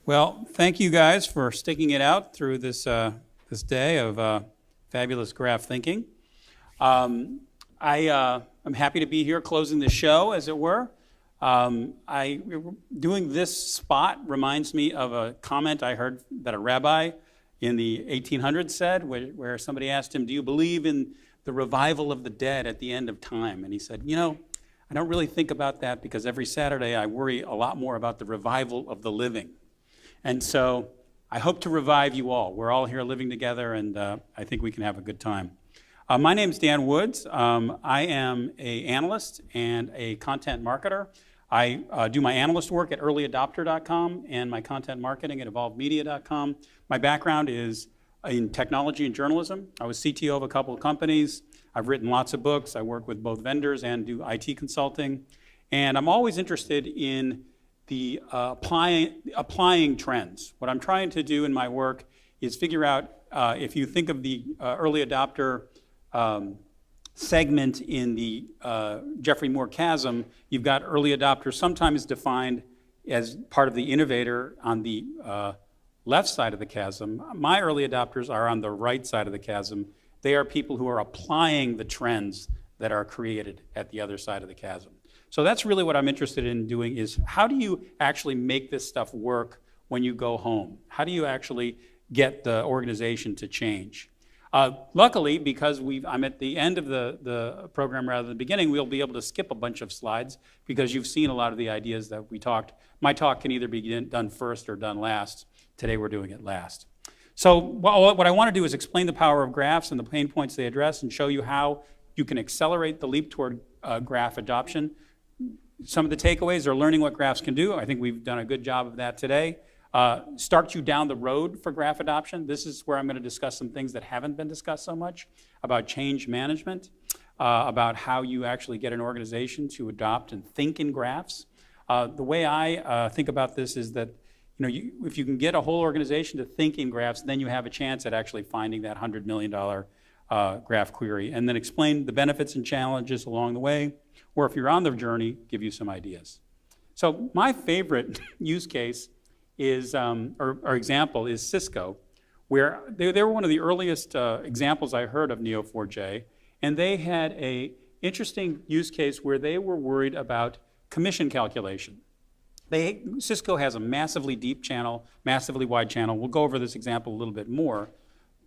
Well, thank you guys for sticking it out through this day of fabulous graph thinking. I'm happy to be here closing the show, as it were. Doing this spot reminds me of a comment I heard that a rabbi in the 1800s said, where somebody asked him, "Do you believe in the revival of the dead at the end of time?" And he said, I don't really think about that because every Saturday I worry a lot more about the revival of the living. And so I hope to revive you all. We're all here living together, and I think we can have a good time. My name is Dan Woods. I am an analyst and a content marketer. I do my analyst work at earlyadopter.com and my content marketing at evolvedmedia.com. My background is in technology and journalism. I was CTO of a couple of companies. I've written lots of books. I work with both vendors and do IT consulting. And I'm always interested in the applying trends. What I'm trying to do in my work is figure out, if you think of the early adopter segment in the Geoffrey Moore chasm, you've got early adopters sometimes defined as part of the innovator on the left side of the chasm. My early adopters are on the right side of the chasm. They are people who are applying the trends that are created at the other side of the chasm. So that's really what I'm interested in doing, is how do you actually make this stuff work when you go home? How do you actually get the organization to change? Luckily, because I'm at the end of the program rather than the beginning, we'll be able to skip a bunch of slides because you've seen a lot of the ideas that we talked. My talk can either be done first or done last. Today we're doing it last. So what I want to do is explain the power of graphs and the pain points they address and show you how you can accelerate the leap toward graph adoption. Some of the takeaways are learning what graphs can do. I think we've done a good job of that today. Start you down the road for graph adoption. This is where I'm going to discuss some things that haven't been discussed so much, about change management, about how you actually get an organization to adopt and think in graphs. The way I think about this is that if you can get a whole organization to think in graphs, then you have a chance at actually finding that $100 million graph query, and then explain the benefits and challenges along the way, or if you're on the journey, give you some ideas. So my favorite use case is, or example, is Cisco, where they were one of the earliest examples I heard of Neo4j, and they had an interesting use case where they were worried about commission calculation. Cisco has a massively deep channel, massively wide channel. We'll go over this example a little bit more,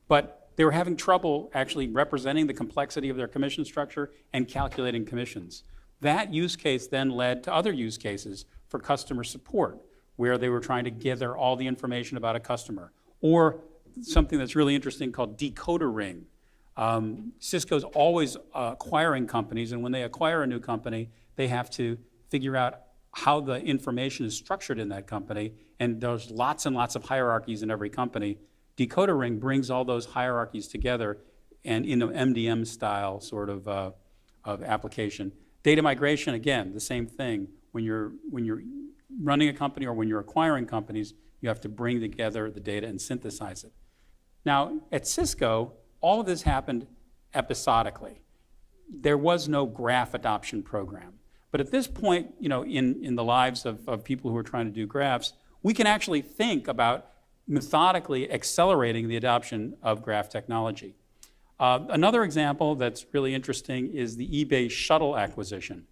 but they were having trouble actually representing the complexity of their commission structure and calculating commissions. That use case then led to other use cases for customer support, where they were trying to gather all the information about a customer, or something that's really interesting called decoder ring. Cisco's always acquiring companies, and when they acquire a new company, they have to figure out how the information is structured in that company, and there's lots and lots of hierarchies in every company. Decoder ring brings all those hierarchies together and in an MDM style sort of application. Data migration, again, the same thing. When you're running a company or when you're acquiring companies, you have to bring together the data and synthesize it. Now, at Cisco, all of this happened episodically. There was no graph adoption program. But at this point, in the lives of people who are trying to do graphs, we can actually think about methodically accelerating the adoption of graph technology. Another example that's really interesting is the eBay Shuttle acquisition.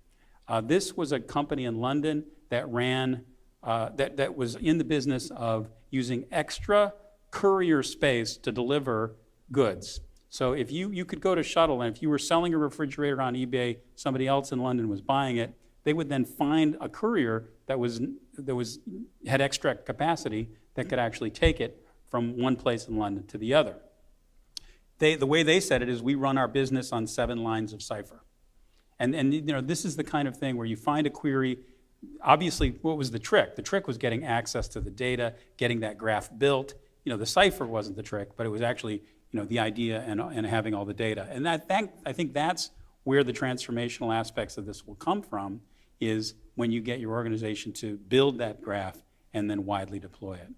This was a company in London that ran, that was in the business of using extra courier space to deliver goods. So if you could go to Shuttle, and if you were selling a refrigerator on eBay, somebody else in London was buying it, they would then find a courier that had extra capacity that could actually take it from one place in London to the other. The way they said it is, we run our business on 7 lines of cipher. And this is the kind of thing where you find a query. Obviously, what was the trick? The trick was getting access to the data, getting that graph built. The cipher wasn't the trick, but it was actually the idea and having all the data. And I think that's where the transformational aspects of this will come from, is when you get your organization to build that graph and then widely deploy it.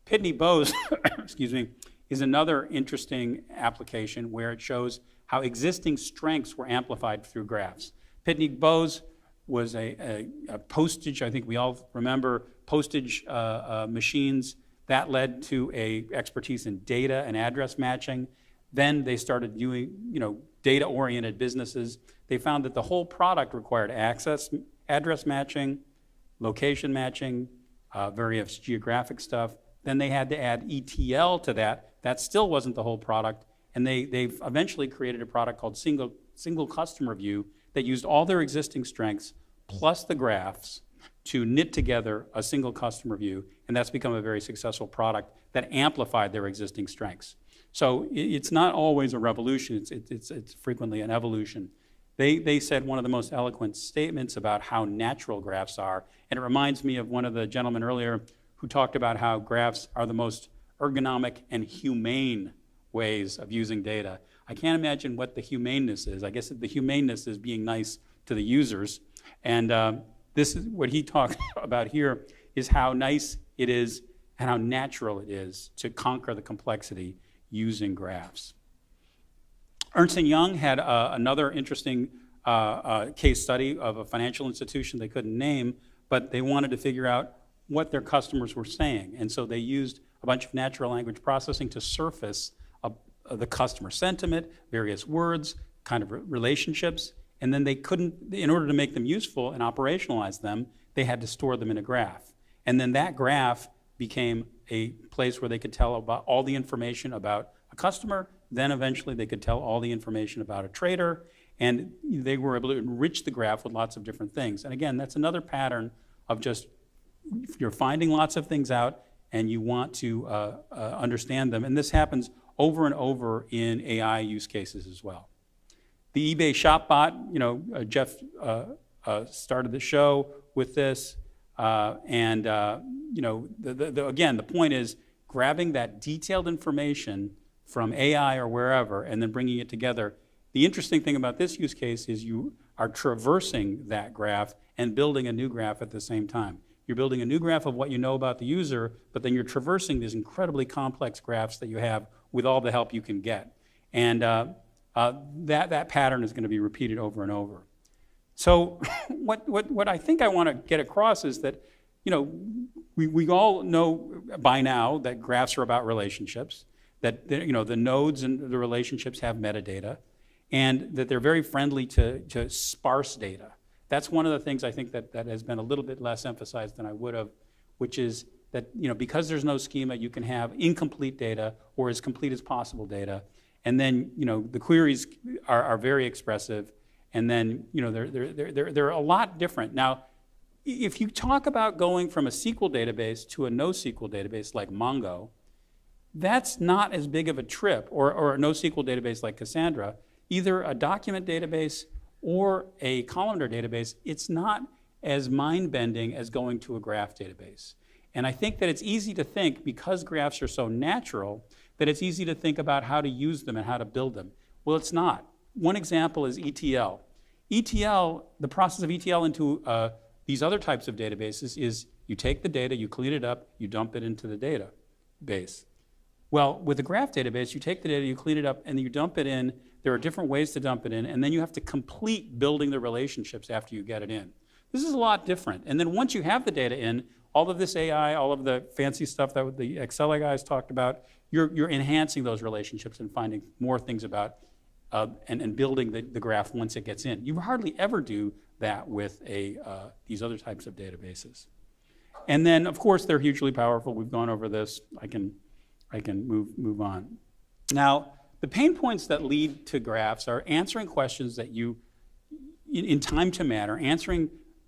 Pitney Bowes, excuse me, is another interesting application where it shows how existing strengths were amplified through graphs. Pitney Bowes was a postage, I think we all remember, postage machines. That led to a expertise in data and address matching. Then they started doing, data-oriented businesses. They found that the whole product required address matching, location matching, various geographic stuff. Then they had to add ETL to that. That still wasn't the whole product. And they've eventually created a product called single customer view that used all their existing strengths plus the graphs to knit together a single customer view. And that's become a very successful product that amplified their existing strengths. So it's not always a revolution, it's frequently an evolution. They said one of the most eloquent statements about how natural graphs are, and it reminds me of one of the gentlemen earlier who talked about how graphs are the most ergonomic and humane ways of using data. I can't imagine what the humaneness is. I guess the humaneness is being nice to the users. And this is what he talked about here, is how nice it is and how natural it is to conquer the complexity using graphs. Ernst & Young had another interesting case study of a financial institution they couldn't name, but they wanted to figure out what their customers were saying. And so they used a bunch of natural language processing to surface the customer sentiment, various words, kind of relationships, and then they couldn't, in order to make them useful and operationalize them, they had to store them in a graph. And then that graph became a place where they could tell about all the information about a customer, then eventually they could tell all the information about a trader, and they were able to enrich the graph with lots of different things. And again, that's another pattern of just, you're finding lots of things out and you want to understand them. And this happens over and over in AI use cases as well. The eBay shop bot, Jeff started the show with this. Again, the point is grabbing that detailed information from AI or wherever and then bringing it together. The interesting thing about this use case is you are traversing that graph and building a new graph at the same time. You're building a new graph of what you know about the user, but then you're traversing these incredibly complex graphs that you have with all the help you can get. And that pattern is going to be repeated over and over. So what I think I want to get across is that, we all know by now that graphs are about relationships, that the nodes and the relationships have metadata, and that they're very friendly to sparse data. That's one of the things I think that has been a little bit less emphasized than I would have, which is that because there's no schema, you can have incomplete data or as complete as possible data, and then the queries are very expressive, and then they're a lot different. Now, if you talk about going from a SQL database to a NoSQL database like Mongo, that's not as big of a trip, or a NoSQL database like Cassandra. Either a document database or a columnar database, it's not as mind-bending as going to a graph database. And I think that it's easy to think, because graphs are so natural, that it's easy to think about how to use them and how to build them. Well, it's not. One example is ETL. ETL, the process of ETL into these other types of databases is you take the data, you clean it up, you dump it into the database. Well, with a graph database, you take the data, you clean it up, and you dump it in. There are different ways to dump it in, and then you have to complete building the relationships after you get it in. This is a lot different. And then once you have the data in, all of this AI, all of the fancy stuff that the Excel guys talked about, you're enhancing those relationships and finding more things about and building the graph once it gets in. You hardly ever do that with these other types of databases. And then, of course, they're hugely powerful. We've gone over this. I can move on. Now, the pain points that lead to graphs are answering questions that you, in time to matter,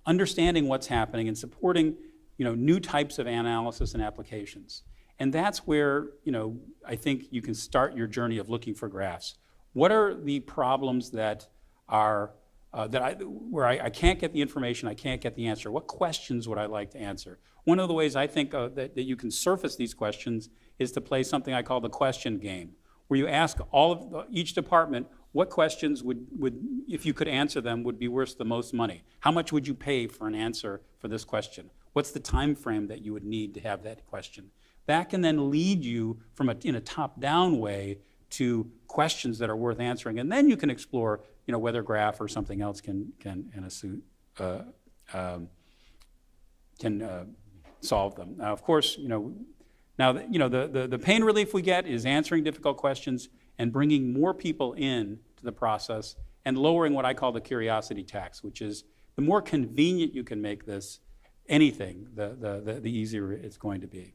understanding what's happening and supporting new types of analysis and applications. And that's where I think you can start your journey of looking for graphs. What are the problems that are where I can't get the information, I can't get the answer? What questions would I like to answer? One of the ways I think that you can surface these questions is to play something I call the question game, where you ask each department what questions would, if you could answer them, would be worth the most money. How much would you pay for an answer for this question? What's the time frame that you would need to have that question? That can then lead you in a top-down way to questions that are worth answering, and then you can explore, whether graph or something solve them. Now, of course, the pain relief we get is answering difficult questions and bringing more people in to the process and lowering what I call the curiosity tax, which is the more convenient you can make this, anything, the easier it's going to be.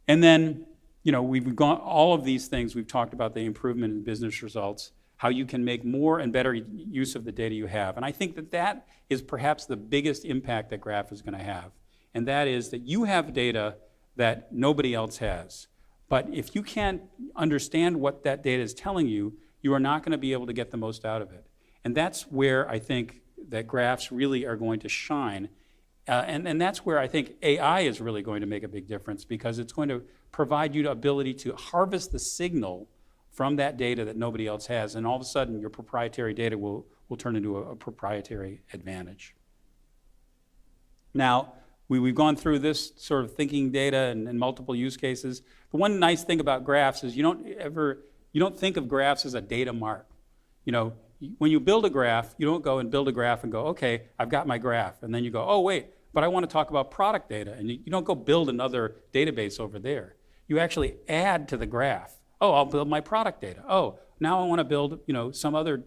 And then, we've gone, all of these things, we've talked about the improvement in business results, how you can make more and better use of the data you have. And I think that is perhaps the biggest impact that Graph is going to have. And that is that you have data that nobody else has. But if you can't understand what that data is telling you, you are not going to be able to get the most out of it. And that's where I think that graphs really are going to shine. And that's where I think AI is really going to make a big difference, because it's going to provide you the ability to harvest the signal from that data that nobody else has. And all of a sudden, your proprietary data will turn into a proprietary advantage. Now, we've gone through this sort of thinking data and multiple use cases. The one nice thing about graphs is you don't think of graphs as a data mart. When you build a graph, you don't go and build a graph and go, okay, I've got my graph. And then you go, oh, wait, but I want to talk about product data. And you don't go build another database over there. You actually add to the graph. Oh, I'll build my product data. Oh, now I want to build, some other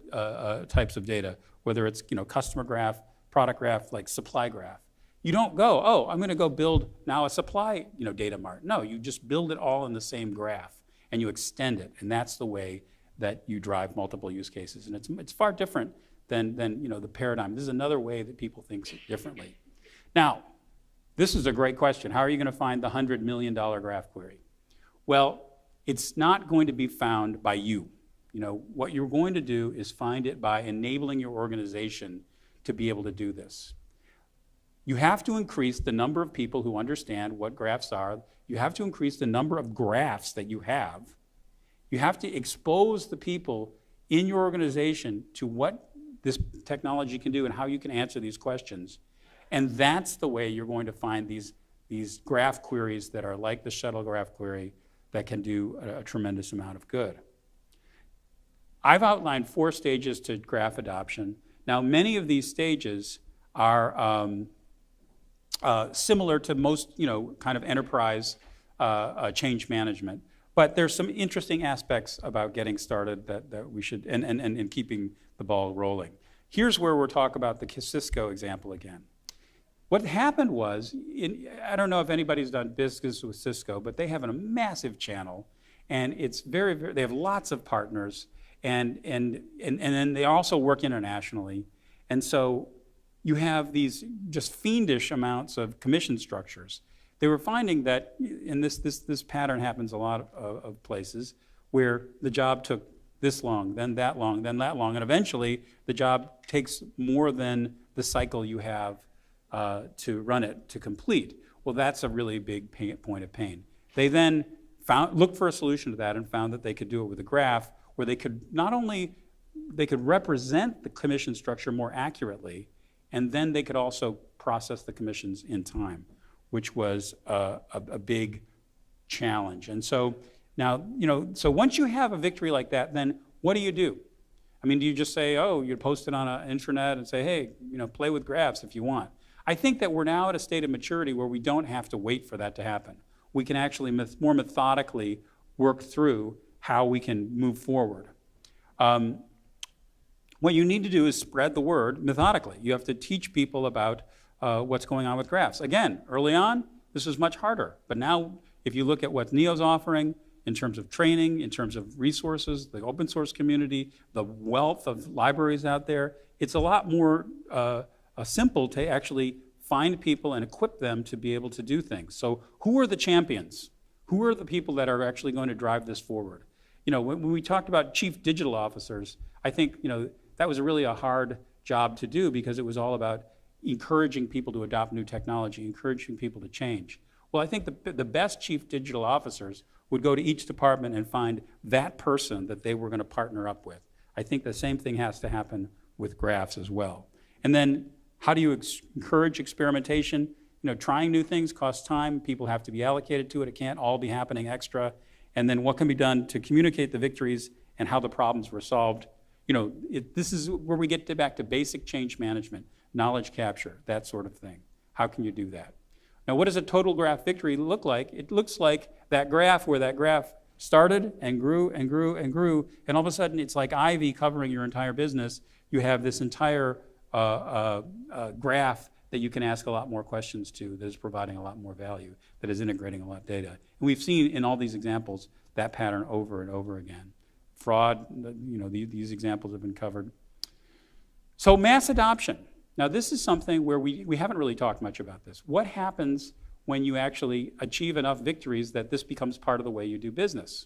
types of data, whether it's, customer graph, product graph, like supply graph. You don't go, oh, I'm going to go build now a supply, data mart. No, you just build it all in the same graph and you extend it. And that's the way that you drive multiple use cases. And it's far different than the paradigm. This is another way that people think differently. Now, this is a great question. How are you going to find the $100 million graph query? Well, it's not going to be found by you. What you're going to do is find it by enabling your organization to be able to do this. You have to increase the number of people who understand what graphs are. You have to increase the number of graphs that you have. You have to expose the people in your organization to what this technology can do and how you can answer these questions. And that's the way you're going to find these graph queries that are like the shuttle graph query that can do a tremendous amount of good. I've outlined 4 stages to graph adoption. Now, many of these stages are similar to most, kind of enterprise change management. But there's some interesting aspects about getting started that we should, and keeping the ball rolling. Here's where we'll talk about the Cisco example again. What happened was, I don't know if anybody's done business with Cisco, but they have a massive channel, and it's very, they have lots of partners, and then they also work internationally. And so you have these just fiendish amounts of commission structures. They were finding that, and this pattern happens a lot of places, where the job took this long, then that long, then that long, and eventually the job takes more than the cycle you have to run it to complete. Well, that's a really big point of pain. They then looked for a solution to that and found that they could do it with a graph where they could they could represent the commission structure more accurately, and then they could also process the commissions in time, which was a big challenge. And so now, so once you have a victory like that, then what do? I mean, do you just say, oh, you post it on an intranet and say, hey, play with graphs if you want? I think that we're now at a state of maturity where we don't have to wait for that to happen. We can actually more methodically work through how we can move forward. What you need to do is spread the word methodically. You have to teach people about what's going on with graphs. Again, early on, this was much harder. But now, if you look at what NEO's offering in terms of training, in terms of resources, the open source community, the wealth of libraries out there, it's a lot more simple to actually find people and equip them to be able to do things. So who are the champions? Who are the people that are actually going to drive this forward? When we talked about chief digital officers, I think that was really a hard job to do, because it was all about encouraging people to adopt new technology, encouraging people to change. Well, I think the best chief digital officers would go to each department and find that person that they were going to partner up with. I think the same thing has to happen with graphs as well. And then how do you encourage experimentation? Trying new things costs time. People have to be allocated to it. It can't all be happening extra. And then what can be done to communicate the victories and how the problems were solved? This is where we get back to basic change management, knowledge capture, that sort of thing. How can you do that? Now, what does a total graph victory look like? It looks like that graph where that graph started and grew and grew and grew, and all of a sudden it's like ivy covering your entire business. You have this entire graph that you can ask a lot more questions to, that is providing a lot more value, that is integrating a lot of data. And we've seen in all these examples that pattern over and over again. Fraud, these examples have been covered. So mass adoption. Now this is something where we haven't really talked much about this. What happens when you actually achieve enough victories that this becomes part of the way you do business?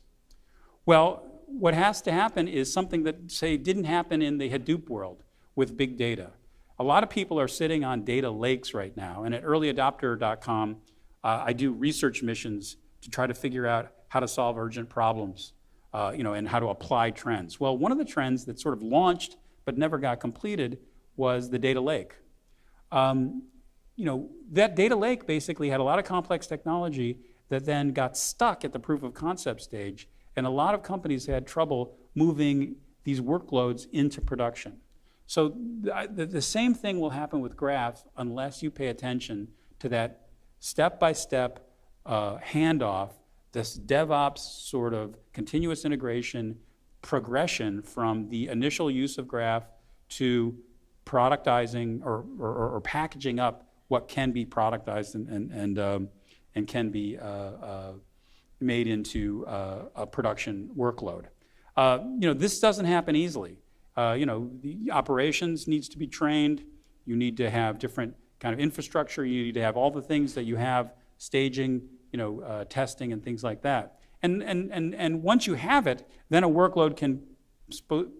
Well, what has to happen is something that, say, didn't happen in the Hadoop world with big data. A lot of people are sitting on data lakes right now, and at earlyadopter.com, I do research missions to try to figure out how to solve urgent problems, and how to apply trends. Well, one of the trends that sort of launched but never got completed was the data lake. That data lake basically had a lot of complex technology that then got stuck at the proof of concept stage, and a lot of companies had trouble moving these workloads into production. So the same thing will happen with graph unless you pay attention to that step-by-step handoff, this DevOps sort of continuous integration progression from the initial use of graph to productizing or packaging up what can be productized and can be made into a production workload. This doesn't happen easily. The operations needs to be trained. You need to have different kind of infrastructure. You need to have all the things that you have, staging, testing and things like that. And once you have it, then a workload can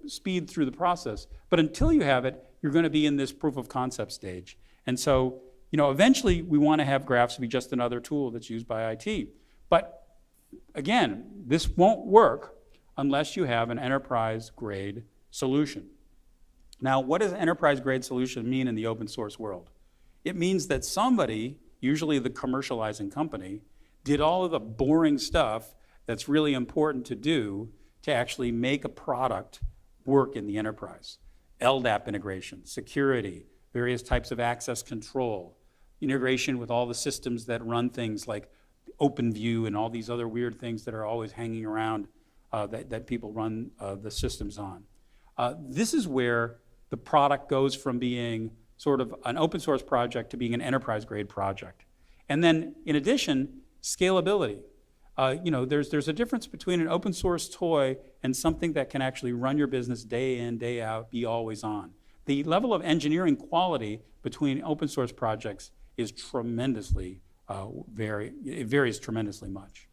speed through the process. But until you have it, you're going to be in this proof of concept stage. And so, eventually we want to have graphs be just another tool that's used by IT. But again, this won't work unless you have an enterprise-grade solution. Now, what does an enterprise-grade solution mean in the open source world? It means that somebody, usually the commercializing company, did all of the boring stuff that's really important to do to actually make a product work in the enterprise. LDAP integration, security, various types of access control, integration with all the systems that run things like OpenView and all these other weird things that are always hanging around that people run the systems on. This is where the product goes from being sort of an open source project to being an enterprise grade project. And then in addition, scalability. There's a difference between an open source toy and something that can actually run your business day in, day out, be always on. The level of engineering quality between open source projects is tremendously, it varies tremendously much.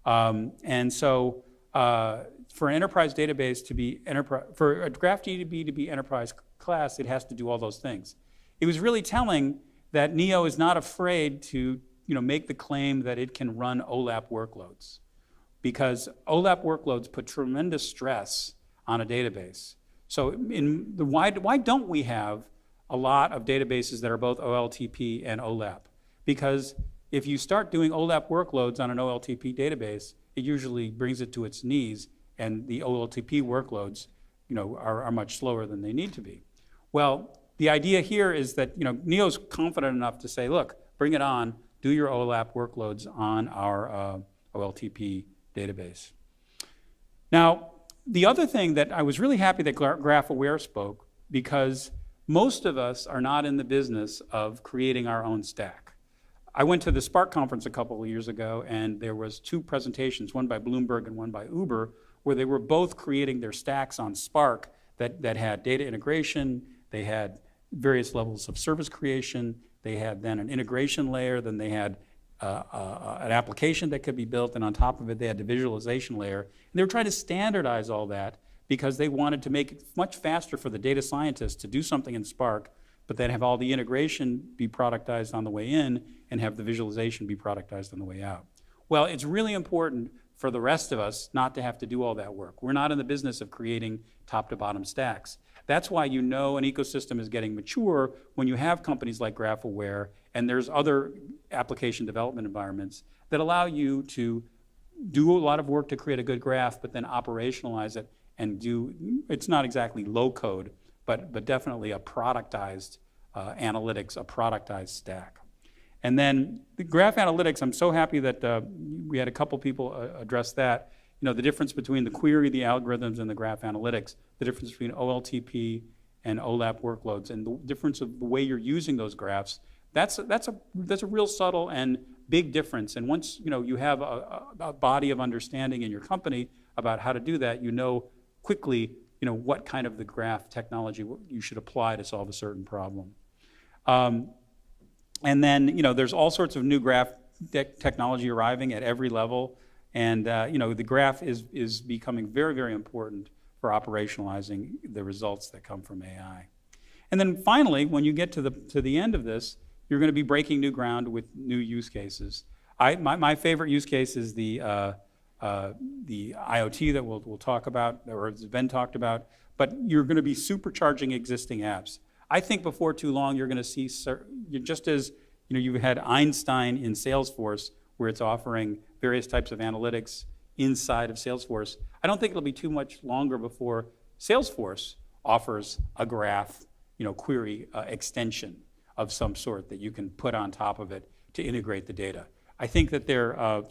And so for an enterprise database to be for a GraphDB to be enterprise class, it has to do all those things. It was really telling that Neo is not afraid to make the claim that it can run OLAP workloads, because OLAP workloads put tremendous stress on a database. So why don't we have a lot of databases that are both OLTP and OLAP? Because if you start doing OLAP workloads on an OLTP database, it usually brings it to its knees, and the OLTP workloads are much slower than they need to be. Well, the idea here is that Neo's confident enough to say, look, bring it on, do your OLAP workloads on our OLTP database. Now, the other thing that I was really happy that GraphAware spoke, because most of us are not in the business of creating our own stack. I went to the Spark conference a couple of years ago, and there was two presentations, one by Bloomberg and one by Uber, where they were both creating their stacks on Spark that had data integration, they had various levels of service creation, they had then an integration layer, then they had an application that could be built, and on top of it they had the visualization layer. And they were trying to standardize all that because they wanted to make it much faster for the data scientists to do something in Spark, but then have all the integration be productized on the way in and have the visualization be productized on the way out. Well, it's really important for the rest of us not to have to do all that work. We're not in the business of creating top to bottom stacks. That's why an ecosystem is getting mature when you have companies like GraphAware, and there's other application development environments that allow you to do a lot of work to create a good graph, but then operationalize it and it's not exactly low code, but definitely a productized analytics, a productized stack. And then the graph analytics, I'm so happy that we had a couple people address that. The difference between the query, the algorithms, and the graph analytics, the difference between OLTP and OLAP workloads, and the difference of the way you're using those graphs. That's a real subtle and big difference. And once you have a body of understanding in your company about how to do that, quickly what kind of the graph technology you should apply to solve a certain problem. And then there's all sorts of new graph technology arriving at every level, and the graph is becoming very, very important for operationalizing the results that come from AI. And then finally, when you get to the end of this, you're going to be breaking new ground with new use cases. My favorite use case is the IoT that we'll talk about, or has been talked about, but you're going to be supercharging existing apps. I think before too long you're going to see, just as you've had Einstein in Salesforce, where it's offering various types of analytics inside of Salesforce, I don't think it'll be too much longer before Salesforce offers a graph query extension of some sort that you can put on top of it to integrate the data. I think that their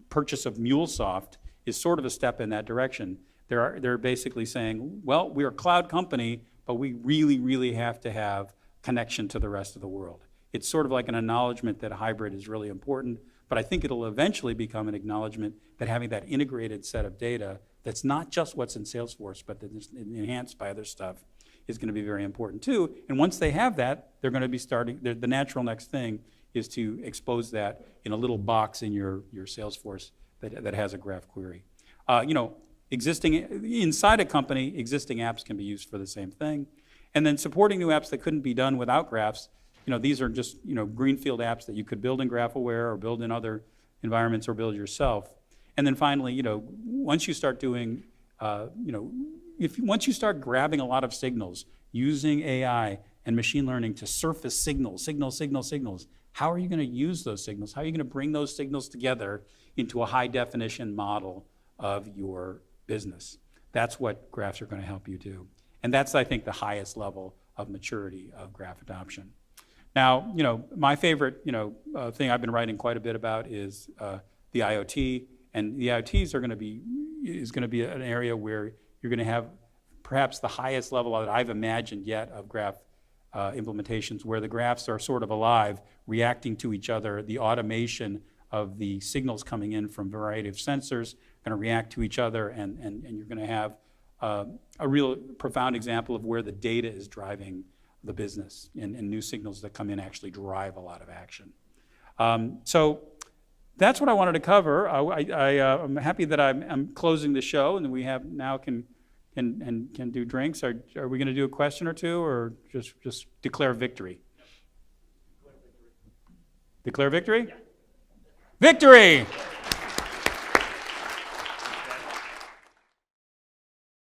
purchase of MuleSoft is sort of a step in that direction. They're basically saying, well, we're a cloud company, but we really, really have to have connection to the rest of the world. It's sort of like an acknowledgement that hybrid is really important, but I think it'll eventually become an acknowledgement that having that integrated set of data that's not just what's in Salesforce, but that's enhanced by other stuff, is going to be very important too. And once they have that, they're going to be starting, the natural next thing is to expose that in a little box in your Salesforce that has a graph query. Inside a company, existing apps can be used for the same thing. And then supporting new apps that couldn't be done without graphs. These are just greenfield apps that you could build in GraphAware or build in other environments or build yourself. And then finally, once you start doing, once you start grabbing a lot of signals, using AI and machine learning to surface signals, how are you going to use those signals? How are you going to bring those signals together into a high definition model of your business? That's what graphs are going to help you do. And that's, I think, the highest level of maturity of graph adoption. Now, my favorite, thing I've been writing quite a bit about is the IoT, and the IoTs is going to be an area where you're going to have perhaps the highest level that I've imagined yet of graph implementations, where the graphs are sort of alive, reacting to each other. The automation of the signals coming in from a variety of sensors going to react to each other, and you're going to have a real profound example of where the data is driving the business, and new signals that come in actually drive a lot of action. So that's what I wanted to cover. I'm happy that I'm closing the show, and we have now can do drinks. Are we going to do a question or two, or just declare victory? Declare victory? Yeah. Victory!